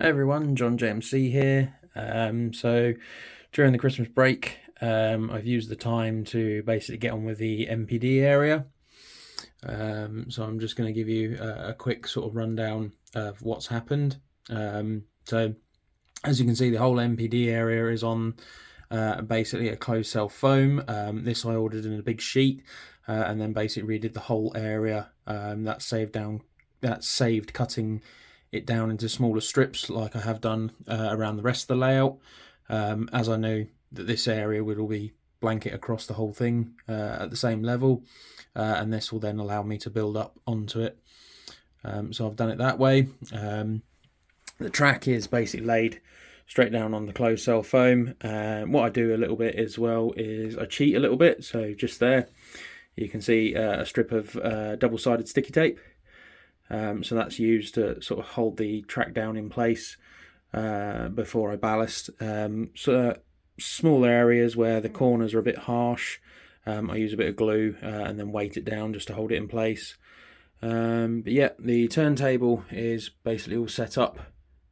Hey everyone, John JMC here. So during the Christmas break, I've used the time to basically get on with the MPD area. So I'm just going to give you a quick sort of rundown of what's happened. So as you can see, the whole MPD area is on basically a closed cell foam. This I ordered in a big sheet, and then basically redid the whole area. That saved cutting it down into smaller strips like I have done around the rest of the layout, as I know that this area will be blanket across the whole thing at the same level, and this will then allow me to build up onto it. So I've done it that way. The track is basically laid straight down on the closed cell foam. What I do a little bit as well is I cheat a little bit. So just there you can see a strip of double-sided sticky tape. So that's used to sort of hold the track down in place before I ballast. So small areas where the corners are a bit harsh, I use a bit of glue and then weight it down just to hold it in place. But yeah, the turntable is basically all set up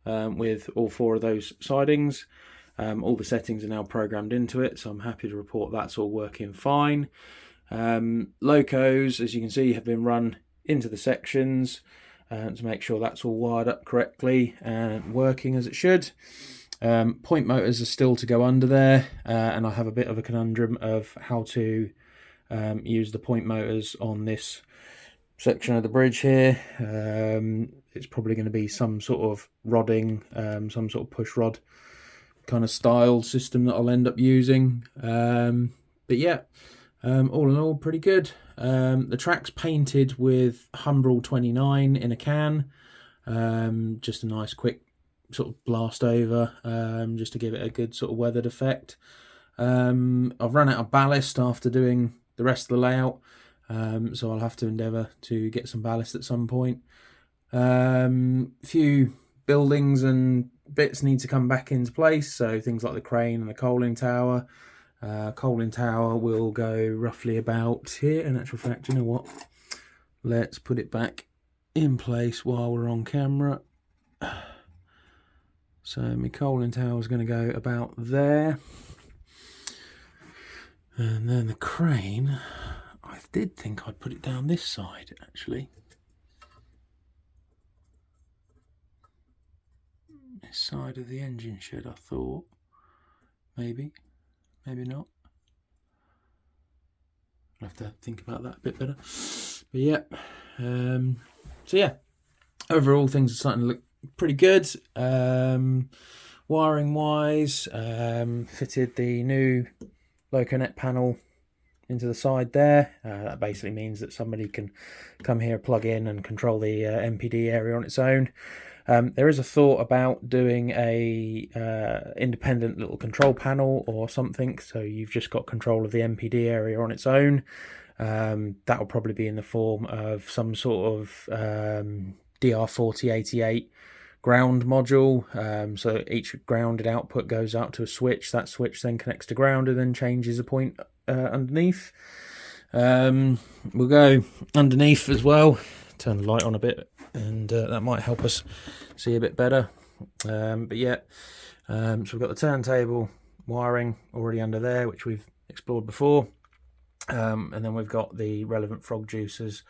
with all four of those sidings. All the settings are now programmed into it, so I'm happy to report that's all working fine. Locos, as you can see, have been run into the sections to make sure that's all wired up correctly and working as it should. Point motors are still to go under there, and I have a bit of a conundrum of how to use the point motors on this section of the bridge here. It's probably going to be some sort of rodding, some sort of push rod kind of style system that I'll end up using. But yeah, all in all, pretty good. The track's painted with Humbrol 29 in a can. Just a nice quick sort of blast over, just to give it a good sort of weathered effect. I've run out of ballast after doing the rest of the layout, so I'll have to endeavour to get some ballast at some point. Few buildings and bits need to come back into place, so things like the crane and the coaling tower. Coaling tower will go roughly about here. In actual fact, you know what? Let's put it back in place while we're on camera. So my coaling tower is going to go about there. And then the crane, I did think I'd put it down this side, actually. This side of the engine shed, I thought. Maybe not. I'll have to think about that a bit better. But yeah, so yeah, overall things are starting to look pretty good. Wiring wise, fitted the new Loconet panel into the side there. That basically means that somebody can come here, plug in and control the MPD area on its own. There is a thought about doing a independent little control panel or something, so you've just got control of the MPD area on its own. That will probably be in the form of some sort of DR4088 ground module. So each grounded output goes out to a switch. That switch then connects to ground and then changes a point underneath. We'll go underneath as well. Turn the light on a bit, and that might help us see a bit better. But yeah, so we've got the turntable wiring already under there, which we've explored before, and then we've got the relevant frog juicers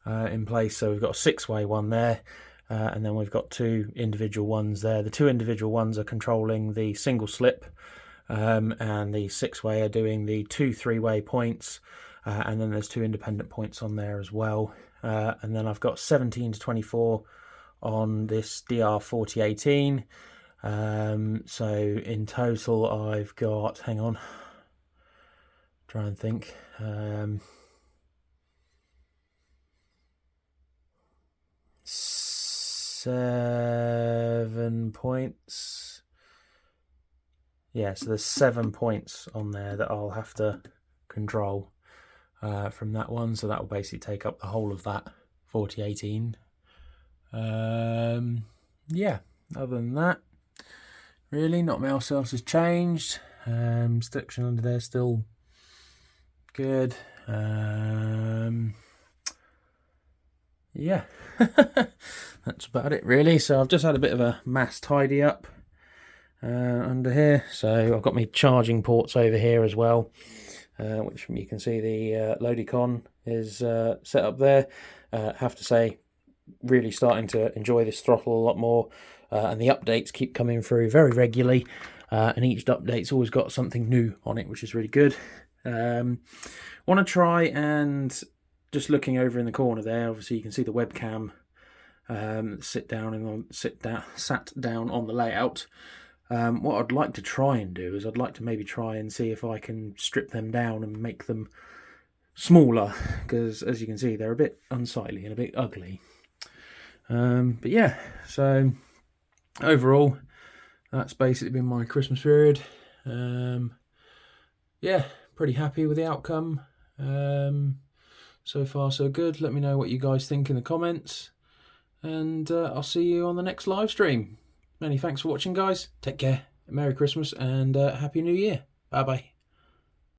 in place. So we've got a 6-way one there, and then we've got 2 individual ones there. The 2 individual ones are controlling the single slip, and the 6-way are doing the 2 3-way points, and then there's 2 independent points on there as well. And then I've got 17 to 24 on this DR4018. So in total I've got, hang on, try and think, 7 points. Yeah, so there's 7 points on there that I'll have to control from that one, so that will basically take up the whole of that 4018. Yeah, other than that, really not much else has changed. Section under there still good. yeah, that's about it really. So I've just had a bit of a mass tidy up under here. So I've got my charging ports over here as well, which you can see the Lodicon is set up there. Have to say, really starting to enjoy this throttle a lot more, and the updates keep coming through very regularly, and each update's always got something new on it, which is really good. Want to try and, just looking over in the corner there, obviously you can see the webcam sat down on the layout. What I'd like to try and do is I'd like to maybe try and see if I can strip them down and make them smaller, because as you can see they're a bit unsightly and a bit ugly. But yeah, so overall that's basically been my Christmas period. Yeah, pretty happy with the outcome. So far so good. Let me know what you guys think in the comments, and I'll see you on the next live stream. Many thanks for watching, guys. Take care, Merry Christmas, and Happy New Year. Bye bye.